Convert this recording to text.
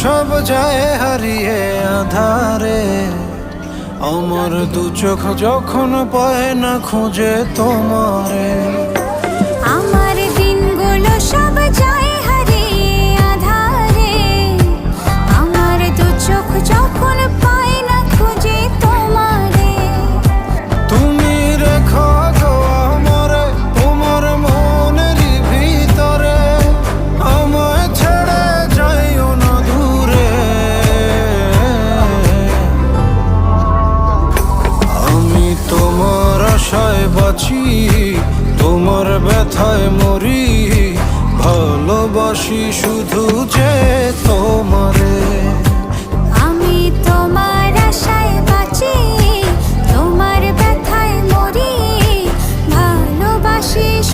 সব যায় হারিয়ে আধারে, আমার দু চোখ যখন পায় না খুঁজে তোমারে। আমার দিনগুলো সব যায় হারিয়ে আঁধারে, আমার দু চোখ যখন পায় না খুঁজে তোমারে। তুমি রেখো গো আমারে তোমার মনেরই ভিতরে, আমায় ছেড়ে যাইও না দূরে। আমি তোমার আশায় বাঁচি, তোমার ব্যথায় মরি, ভালোবাসি শুধু যে তোমারে।